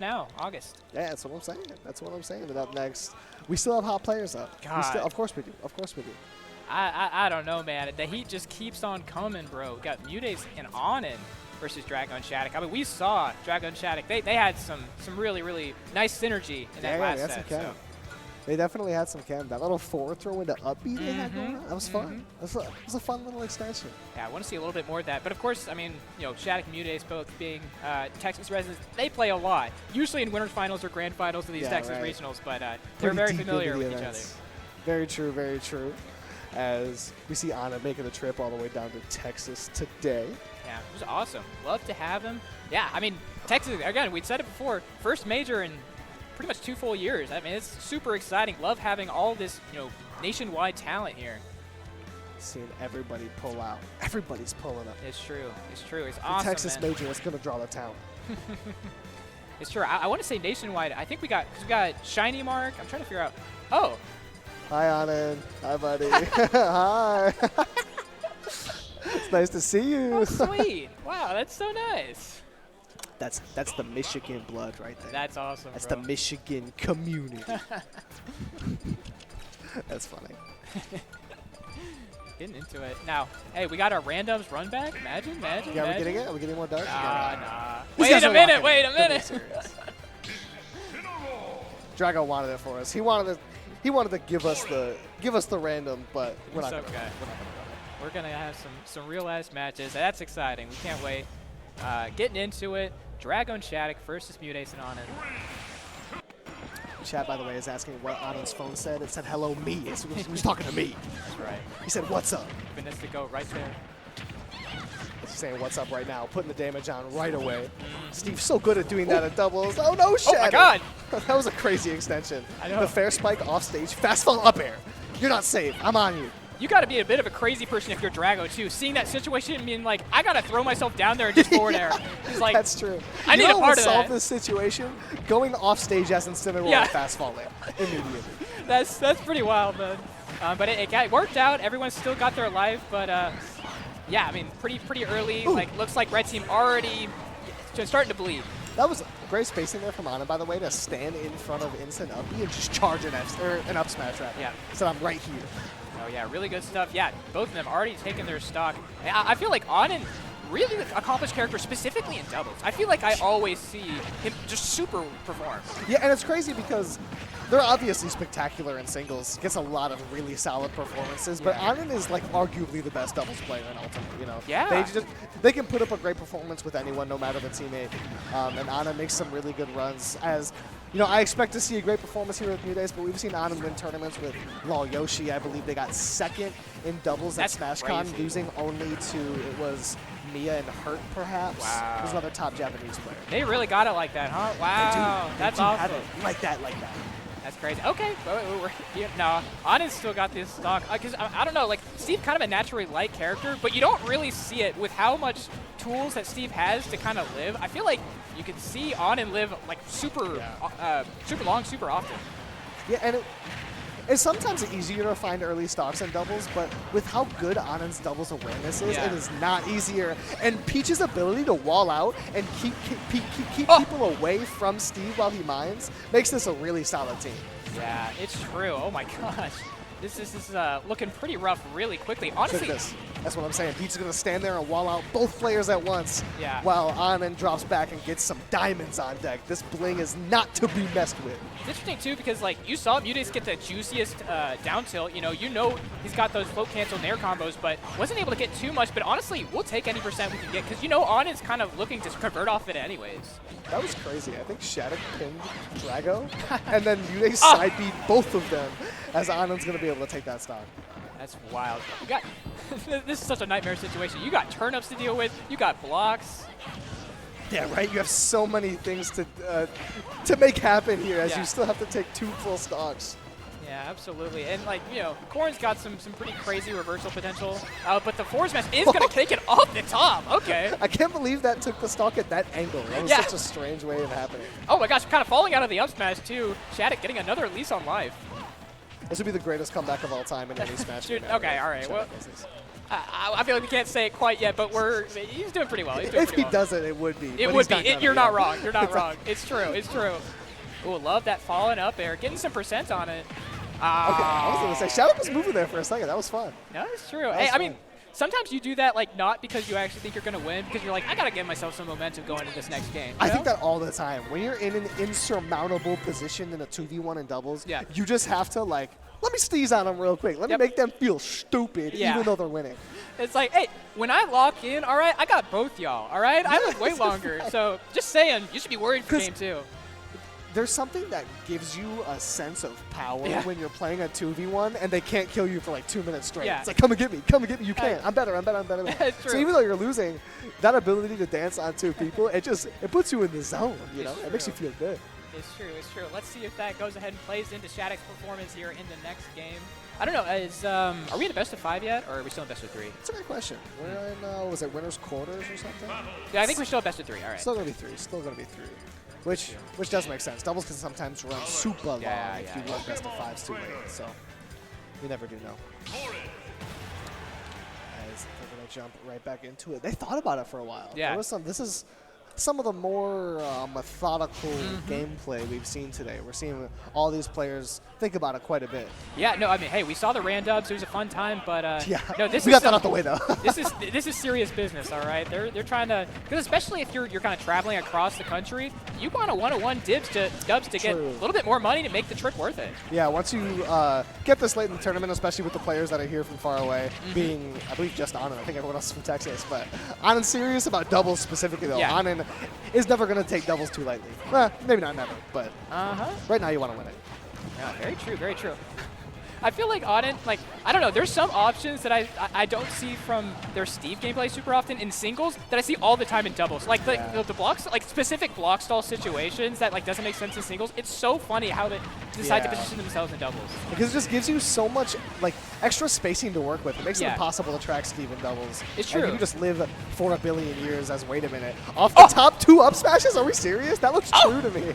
now, August. Yeah, that's what I'm saying. That's what I'm saying. And up next, we still have hot players up. Of course we do. Of course we do. I don't know, man. The heat just keeps on coming, bro. We got MuteAce and Onin versus Drago and SHADIC. I mean, we saw Drago and SHADIC. They had some really, really nice synergy in that last set. So. They definitely had some chem. That little forward throw into up B they had going on, that was fun. It was a fun little extension. Yeah, I want to see a little bit more of that. But of course, I mean, you know, SHADIC and MuteAce both being Texas residents, they play a lot. Usually in winners finals or grand finals of these Texas regionals, but they're very familiar with each other. Very true, very true. As we see Anna making the trip all the way down to Texas today. Yeah, it was awesome. Love to have him. Yeah, I mean, Texas, again, we'd said it before, first major in pretty much 2 full years. I mean, it's super exciting. Love having all this, you know, nationwide talent here. Seeing everybody pull out. Everybody's pulling up. It's true. It's true. It's awesome, Texas major is going to draw the talent. It's true. I want to say nationwide. I think we got Shiny Mark. I'm trying to figure out. Oh. Hi, Onin. Hi, buddy. Hi. It's nice to see you. Oh, sweet. Wow, that's so nice. That's the Michigan blood right there. That's awesome, That's bro. the Michigan community. That's funny. Getting into it. Now, hey, we got our randoms run back. Imagine. Yeah, we're getting it? Are we getting more darts? Nah. Wait a minute. Drago wanted it for us. He wanted to give us the random, but we're not okay. We're gonna have some real ass matches. That's exciting. We can't wait. Getting into it. Drago and SHADIC versus MuteAce and Onin. Chat, by the way, is asking what Onin's phone said. It said, hello, me. He was talking to me. That's right. He said, what's up? Vanessa go right there. He's saying, what's up right now, putting the damage on right away. Steve's so good at doing that at doubles. Oh, no, SHADIC. Oh, my God. That was a crazy extension. I know. The fair spike off stage, fast fall up air. You're not safe. I'm on you. You got to be a bit of a crazy person if you're Drago, too. Seeing that situation and being like, I got to throw myself down there and just forward air. He's like, that's true. I need a part of that. solve this situation? Going off stage as Incineroar and fast falling immediately. That's pretty wild, man. But it worked out. Everyone still got their life, but yeah, I mean, pretty early. Ooh. Like, looks like red team already just starting to bleed. That was great spacing there from Anna, by the way, to stand in front of Instant Up and just charge an up smash trap. Yeah. So I'm right here. Oh, yeah, really good stuff. Yeah, both of them already taking their stock. I feel like Onin, really accomplished character, specifically in doubles. I feel like I always see him just super perform. Yeah, and it's crazy because they're obviously spectacular in singles. Gets a lot of really solid performances, but Onin is like arguably the best doubles player in Ultimate. You know, yeah, they can put up a great performance with anyone, no matter the teammate. And Onin makes some really good runs. As you know, I expect to see a great performance here with MuteAce, but we've seen Onin win tournaments with Lol Yoshi. I believe they got second in doubles at SmashCon, losing only to, it was Mia and Hurt, perhaps. Wow. It was another top Japanese player. They really got it like that, huh? Wow, that's awesome. Have it like that. That's crazy. Okay, no, Onin's still got this stock. Because I don't know, like, Steve kind of a naturally light character, but you don't really see it with how much tools that Steve has to kind of live. I feel like you can see Onin live like super long, super often. Yeah, and it's sometimes easier to find early stocks in doubles, but with how good Onin's doubles awareness is, it is not easier. And Peach's ability to wall out and keep people away from Steve while he mines makes this a really solid team. Yeah, it's true. Oh my gosh. This is looking pretty rough really quickly. Honestly, that's what I'm saying. Peach is going to stand there and wall out both players at once while Onin drops back and gets some diamonds on deck. This bling is not to be messed with. It's interesting, too, because like you saw MuteAce get the juiciest down tilt. You know he's got those float cancel nair combos, but wasn't able to get too much. But honestly, we'll take any percent we can get because, you know, Onin's kind of looking to convert off it anyways. That was crazy. I think SHADIC pinned Drago, and then MuteAce side beat both of them as Onin's going to be able to take that stock. That's wild. You got this is such a nightmare situation. You got turnips to deal with. You got blocks. Yeah, right. You have so many things to make happen here, as you still have to take 2 full stocks. Yeah, absolutely. And like, you know, Corn's got some pretty crazy reversal potential, but the forward smash is going to take it off the top. Okay. I can't believe that took the stock at that angle. That was such a strange way of happening. Oh my gosh, kind of falling out of the up smash too. SHADIC getting another lease on life. This would be the greatest comeback of all time in any Smash game. Okay, all right. Well, I feel like we can't say it quite yet, but he's doing pretty well. If he doesn't, it would be. It would be. You're not wrong. You're not wrong. It's true. It's true. Ooh, love that falling up air. Getting some percent on it. Okay, I was going to say, SHADIC was moving there for a second. That was fun. No, it's true. Hey, I mean, sometimes you do that, like, not because you actually think you're going to win, because you're like, I got to give myself some momentum going into this next game. I think that all the time. When you're in an insurmountable position in a 2v1 in doubles, you just have to, like, let me sneeze on them real quick. Let me make them feel stupid, even though they're winning. It's like, hey, when I lock in, all right, I got both y'all, all right? I live way longer. So just saying, you should be worried for game 2. There's something that gives you a sense of power when you're playing a 2v1 and they can't kill you for like 2 minutes straight. It's like, come and get me, you can't. I'm better. It's true. So even though you're losing, that ability to dance on 2 people, it puts you in the zone, you know? It makes you feel good. It's true, it's true. Let's see if that goes ahead and plays into SHADIC's performance here in the next game. I don't know, are we in a best of 5 yet, or are we still in best of 3? That's a good question. We're in, was it winners quarters or something? Yeah, I think we're still best of 3, all right. Still going to be 3, still going to be 3. Which does make sense. Doubles can sometimes run super long if you run best of 5s too late, so you never do know. As they're going to jump right back into it. They thought about it for a while. Yeah. This is some of the more methodical gameplay we've seen today. We're seeing all these players think about it quite a bit. Yeah, no, I mean, hey, we saw the Rand dubs. It was a fun time, but no, we got that out the way though. this is serious business, all right. They're trying to, because especially if you're kind of traveling across the country, you want a 1-on-1 dubs to get a little bit more money to make the trip worth it. Yeah, once you get this late in the tournament, especially with the players that are here from far away, being I believe just Onin. I think everyone else is from Texas, but Onin's serious about doubles specifically though. Yeah. Onin is never going to take doubles too lightly. Well, maybe not never, but right now you want to win it. Yeah, very true, very true. I feel like Onin, like, I don't know, there's some options that I don't see from their Steve gameplay super often in singles that I see all the time in doubles. Like the blocks, like specific block stall situations that like doesn't make sense in singles. It's so funny how they decide to position themselves in doubles. Because it just gives you so much like extra spacing to work with. It makes it impossible to track Steve in doubles. It's true. And you just live for a billion years as, wait a minute, off the top 2 up smashes? Are we serious? That looks true to me.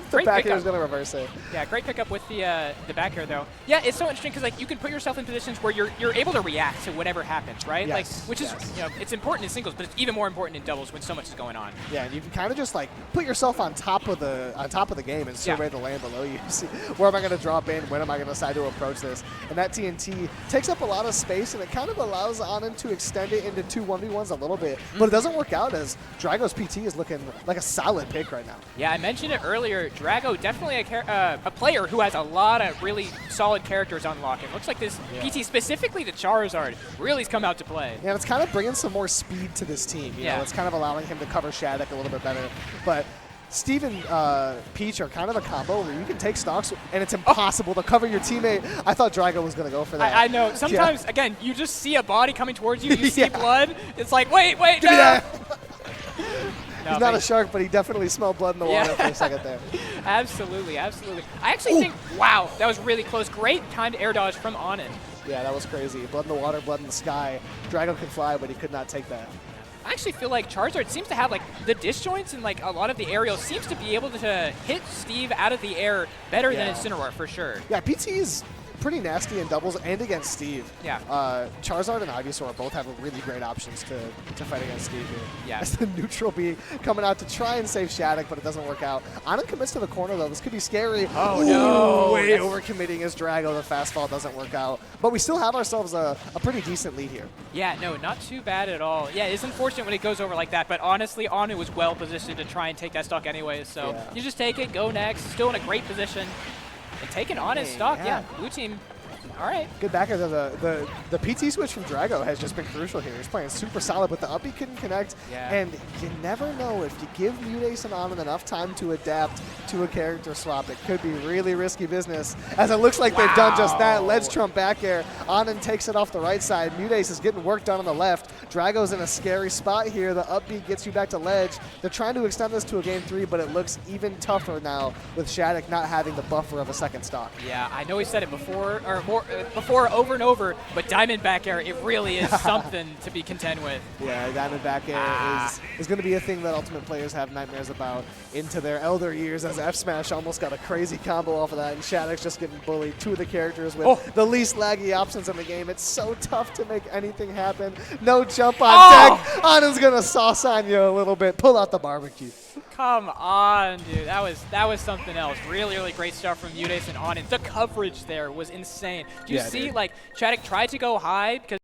The back air is going to reverse it. Yeah, great pickup with the back air though. Yeah, it's so interesting because like you can put yourself in positions where you're able to react to whatever happens, right? Yes, like, which is, you know, it's important in singles, but it's even more important in doubles when so much is going on. Yeah, and you can kind of just like put yourself on top of the game and survey the land below you. See, where am I going to drop in? When am I going to decide to approach this? And that TNT takes up a lot of space, and it kind of allows Onin to extend it into 2 1v1s a little bit. But it doesn't work out as Drago's PT is looking like a solid pick right now. Yeah, I mentioned it earlier. Drago definitely a player who has a lot of really solid characters unlocking. Looks like this PT, specifically the Charizard, really's come out to play. Yeah, it's kind of bringing some more speed to this team. You know, it's kind of allowing him to cover SHADIC a little bit better. But Steve and Peach are kind of a combo where you can take stocks and it's impossible to cover your teammate. I thought Drago was going to go for that. I know. Sometimes, again, you just see a body coming towards you, you see blood. It's like, wait, give me that. No, he's not a shark, but he definitely smelled blood in the water for a second there. Absolutely, absolutely. I actually think, wow, that was really close. Great timed air dodge from Onin. Yeah, that was crazy. Blood in the water, blood in the sky. Drago can fly, but he could not take that. I actually feel like Charizard seems to have like the disjoints and like a lot of the aerials seems to be able to hit Steve out of the air better than Incineroar for sure. Yeah, PT is pretty nasty in doubles and against Steve. Yeah. Charizard and Ivysaur both have really great options to fight against Steve here. Yeah. As the neutral B coming out to try and save SHADIC, but it doesn't work out. Onin commits to the corner though. This could be scary. Oh no! Way overcommitting as Drago. The fastball doesn't work out. But we still have ourselves a pretty decent lead here. Yeah, no, not too bad at all. Yeah, it's unfortunate when it goes over like that, but honestly, Onin was well positioned to try and take that stock anyways. So you just take it, go next. Still in a great position. And taking Onin's stock, blue team. All right. Good backer. The PT switch from Drago has just been crucial here. He's playing super solid, but the up B couldn't connect. Yeah. And you never know if you give MuteAce and Onin enough time to adapt to a character swap. It could be really risky business, as it looks like they've done just that. Ledge trump back air. Onin takes it off the right side. MuteAce is getting work done on the left. Drago's in a scary spot here. The up B gets you back to ledge. They're trying to extend this to a game 3, but it looks even tougher now with SHADIC not having the buffer of a second stock. Yeah, I know we said it before, or before over and over, but diamond back air, it really is something to be contend with. Yeah, diamond back air is going to be a thing that Ultimate players have nightmares about into their elder years as F smash almost got a crazy combo off of that, and SHADIC's just getting bullied. Two of the characters with the least laggy options in the game. It's so tough to make anything happen. No jump on deck. Onin's gonna sauce on you a little bit. Pull out the barbecue. Come on, dude. That was something else. Really, really great stuff from MuteAce and Onin. The coverage there was insane. Do you see, like, SHADIC tried to go high because